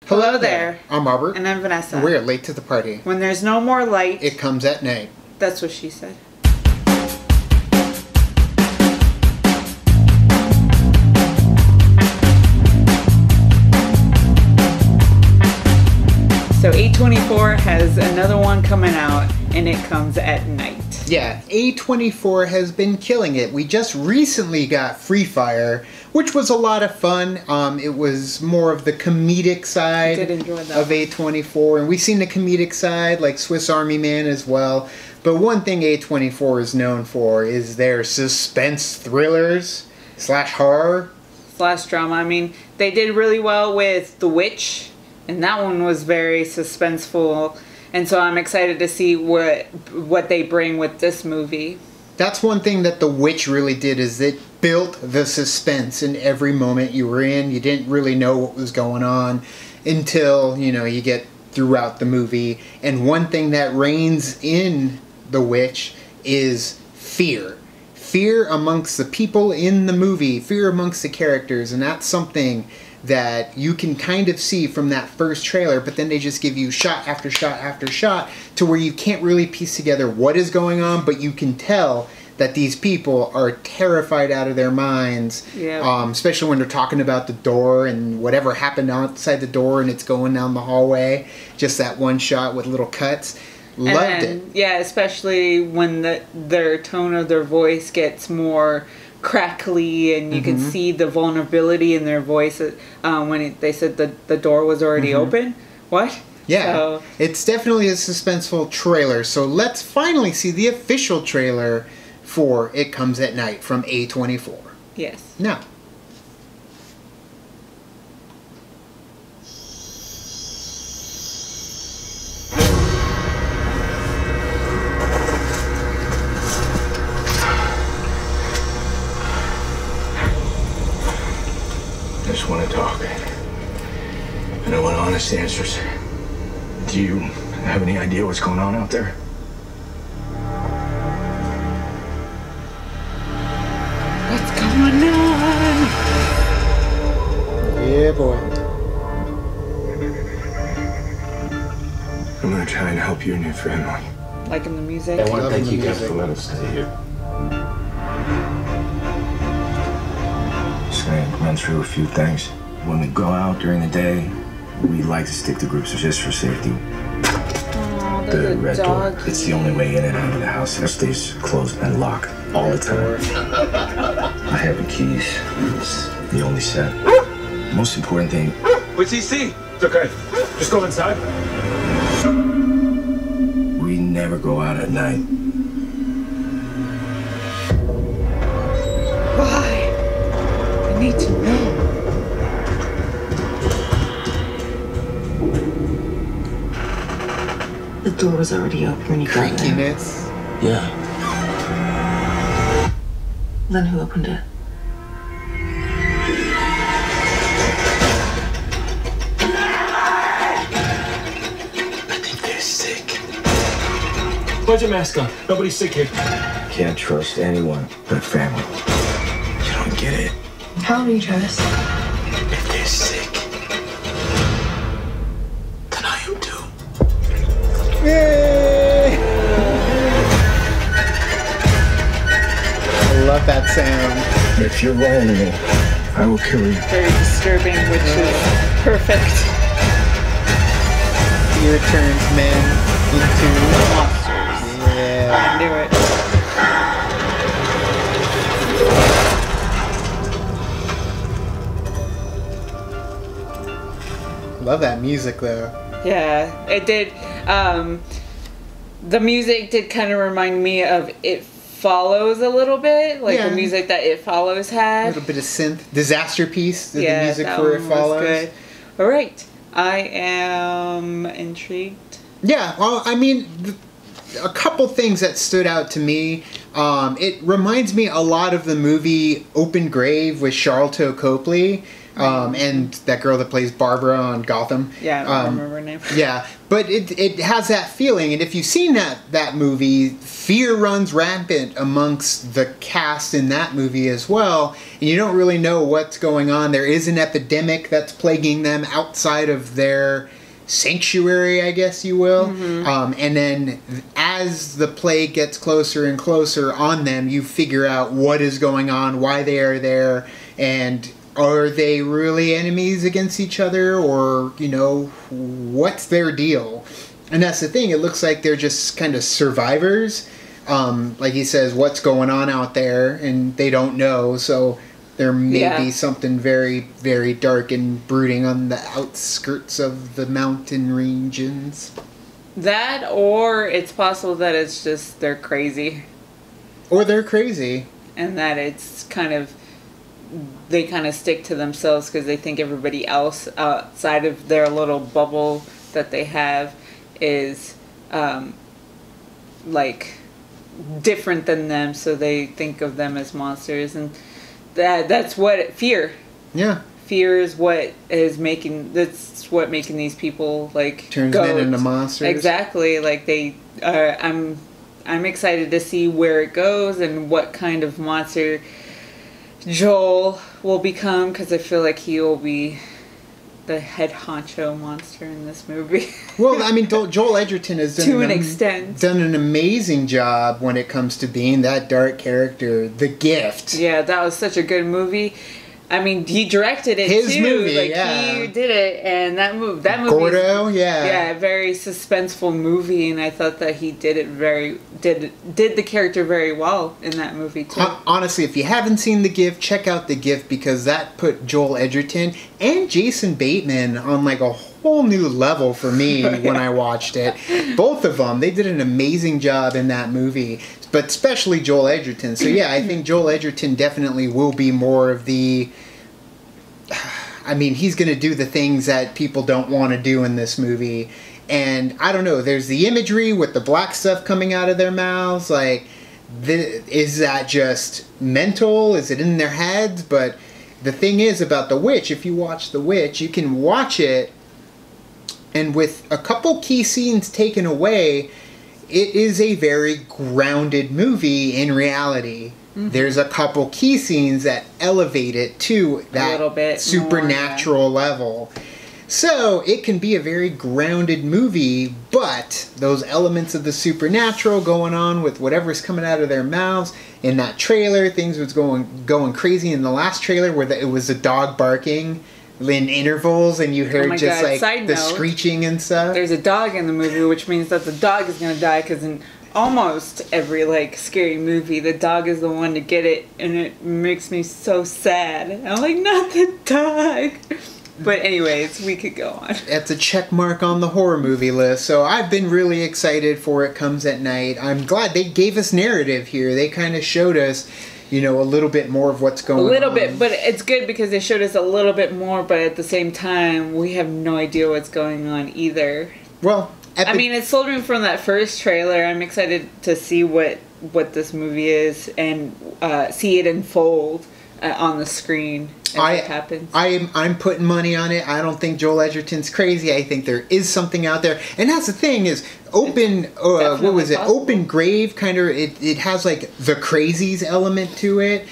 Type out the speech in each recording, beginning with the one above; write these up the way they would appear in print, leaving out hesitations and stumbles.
Hello there. I'm Robert. And I'm Vanessa. And we're late to the party. When there's no more light, it comes at night. That's what she said. So A24 has another one coming out, and it comes at night. Yeah, A24 has been killing it. We just recently got Free Fire, which was a lot of fun. It was more of the comedic side of A24, and we've seen the comedic side like Swiss Army Man as well. But one thing A24 is known for is their suspense thrillers / horror / drama. I mean, they did really well with The Witch, and that one was very suspenseful. And so I'm excited to see what they bring with this movie. That's one thing that The Witch really did, is it built the suspense in every moment you were in. You didn't really know what was going on until, you get throughout the movie. And one thing that reigns in The Witch is fear. Fear amongst the people in the movie, fear amongst the characters, and that's something that you can kind of see from that first trailer, but then they just give you shot after shot after shot to where you can't really piece together what is going on, but you can tell that these people are terrified out of their minds, especially when they're talking about the door and whatever happened outside the door and it's going down the hallway. Just that one shot with little cuts. Loved it. Yeah, especially when their tone of their voice gets more crackly, and you can see the vulnerability in their voice when they said the door was already open. What? Yeah, so it's definitely a suspenseful trailer. So let's finally see the official trailer for It Comes at Night from A24. Yes. Now. I just want to talk. And I want honest answers. Do you have any idea what's going on out there? What's going on? Yeah, boy. I'm gonna try and help you and your family. Like in the music? I want to thank you guys for letting us stay here. Just gonna run through a few things. When we go out during the day, we like to stick to groups just for safety. Oh, the red door, it's the only way in and out of the house. It stays closed and locked all the time. I have the keys. It's the only set. Most important thing. What's he see? It's okay. Just go inside. We never go out at night. Why? I need to know. The door was already open when you got there. Creakiness. Yeah. Then who opened it? I think they're sick. Put your mask on. Nobody's sick here. Can't trust anyone but family. You don't get it. How do you trust? If they're sick, then I am too. Yay! I love that sound. If you're wrong me, I will kill you. Very disturbing, which is perfect. Fear turns men into monsters. Yeah. I knew it. Love that music though. Yeah, it did. The music did kind of remind me of It Follows a little bit, like the music that It Follows had. A little bit of synth. Disaster Piece, the music that for It one Follows. Was good. All right, I am intrigued. Yeah, well, I mean, a couple things that stood out to me. It reminds me a lot of the movie Open Grave with Charlton Copley. And that girl that plays Barbara on Gotham. Yeah, I don't remember her name. Yeah, but it has that feeling, and if you've seen that movie, fear runs rampant amongst the cast in that movie as well, and you don't really know what's going on. There is an epidemic that's plaguing them outside of their sanctuary, I guess you will. And then as the plague gets closer and closer on them, you figure out what is going on, why they are there, and are they really enemies against each other, or, you know, what's their deal? And that's the thing, it looks like they're just kind of survivors. Like he says, what's going on out there, and they don't know, so there may be something very, very dark and brooding on the outskirts of the mountain regions. That, or it's possible that it's just they're crazy. Or they're crazy. And that it's kind of, they kind of stick to themselves because they think everybody else outside of their little bubble that they have is like different than them, so they think of them as monsters. And that's what fear. Yeah. Fear is what is making, that's what making these people like turns men into monsters. Exactly. Like they are, I'm excited to see where it goes and what kind of monster Joel will become, because I feel like he will be the head honcho monster in this movie. Well, I mean, Joel Edgerton has done, to an extent, done an amazing job when it comes to being that dark character. The Gift. Yeah, that was such a good movie. I mean, he directed it His too. movie, like yeah. He did it, and that movie, Gordo, yeah, very suspenseful movie, and I thought that he did it did the character very well in that movie too. Honestly, if you haven't seen The Gift, check out The Gift, because that put Joel Edgerton and Jason Bateman on like a whole new level for me when I watched it. Both of them, they did an amazing job in that movie, but especially Joel Edgerton. So yeah, I think Joel Edgerton definitely will be more of the, I mean, he's going to do the things that people don't want to do in this movie. And I don't know, there's the imagery with the black stuff coming out of their mouths. Like, is that just mental? Is it in their heads? But the thing is about The Witch, if you watch The Witch, you can watch it, and with a couple key scenes taken away, it is a very grounded movie in reality. There's a couple key scenes that elevate it to that little bit supernatural level. So it can be a very grounded movie, but those elements of the supernatural going on with whatever's coming out of their mouths, in that trailer, things was going crazy in the last trailer where it was a dog barking in intervals, and you heard just like the screeching and stuff. There's a dog in the movie, which means that the dog is going to die, because in almost every like scary movie, the dog is the one to get it, and it makes me so sad. I'm like, not the dog. But anyways, we could go on. That's a check mark on the horror movie list. So I've been really excited for It Comes at Night. I'm glad they gave us narrative here. They kind of showed us, you know, a little bit more of what's going on. A little bit, but it's good because they showed us a little bit more, but at the same time, we have no idea what's going on either. Well, I mean, it's sold me from that first trailer. I'm excited to see what this movie is and see it unfold on the screen as it happens. I'm putting money on it. I don't think Joel Edgerton's crazy. I think there is something out there, and that's the thing is open. What was it? Possible. Open Grave kind of. It has like the crazies element to it,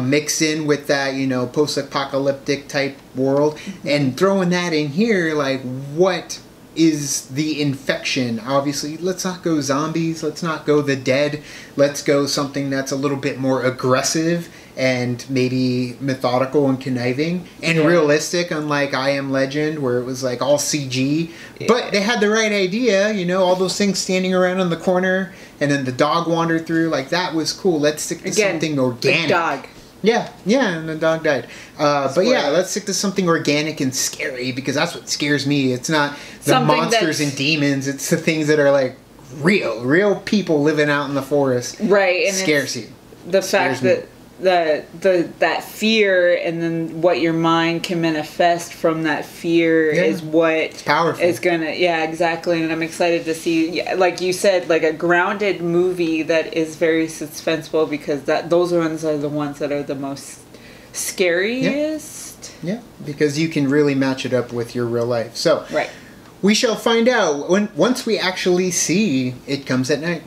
mixed in with that, you know, post-apocalyptic type world, and throwing that in here, like what is the infection? Obviously, let's not go zombies. Let's not go the dead. Let's go something that's a little bit more aggressive and maybe methodical and conniving and realistic, unlike I Am Legend, where it was like all CG. Yeah. But they had the right idea, you know, all those things standing around in the corner, and then the dog wandered through. Like, that was cool. Let's stick to something organic. Dog. Yeah, and the dog died. But yeah, let's stick to something organic and scary, because that's what scares me. It's not the something monsters and demons. It's the things that are like real people living out in the forest. Right, and scares you. The fact that that fear, and then what your mind can manifest from that fear is what powerful is gonna exactly. And I'm excited to see, like you said, like a grounded movie that is very suspenseful, because those ones are the ones that are the most scariest. best. Yeah, because you can really match it up with your real life. So Right. we shall find out once we actually see It Comes at Night.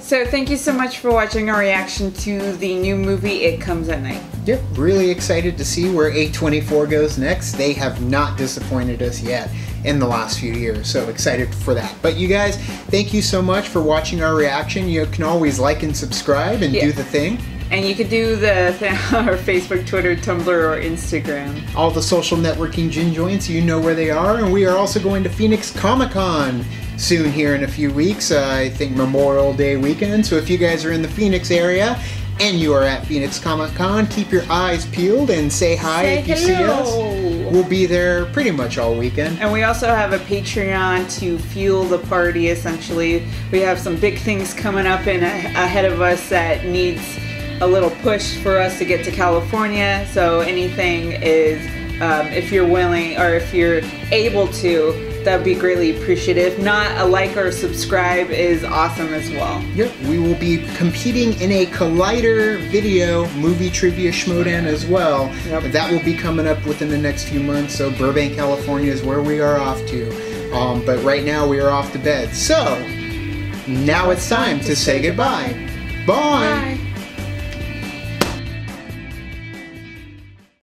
So thank you so much for watching our reaction to the new movie It Comes at Night. Yep, really excited to see where A24 goes next. They have not disappointed us yet in the last few years, so excited for that. But you guys, thank you so much for watching our reaction. You can always like and subscribe and do the thing. And you could do the thing on our Facebook, Twitter, Tumblr, or Instagram. All the social networking gin joints, you know where they are. And we are also going to Phoenix Comic-Con soon here in a few weeks. I think Memorial Day weekend. So if you guys are in the Phoenix area and you are at Phoenix Comic-Con, keep your eyes peeled and say hi if you see us. We'll be there pretty much all weekend. And we also have a Patreon to fuel the party, essentially. We have some big things coming up ahead of us that needs a little push for us to get to California. So anything is, if you're willing or if you're able to, that would be greatly appreciative. Not a like or subscribe is awesome as well. Yep, we will be competing in a Collider video movie trivia schmoedan as well. Yep. That will be coming up within the next few months. So Burbank, California is where we are off to. But right now we are off to bed. So now it's time to say goodbye. Bye.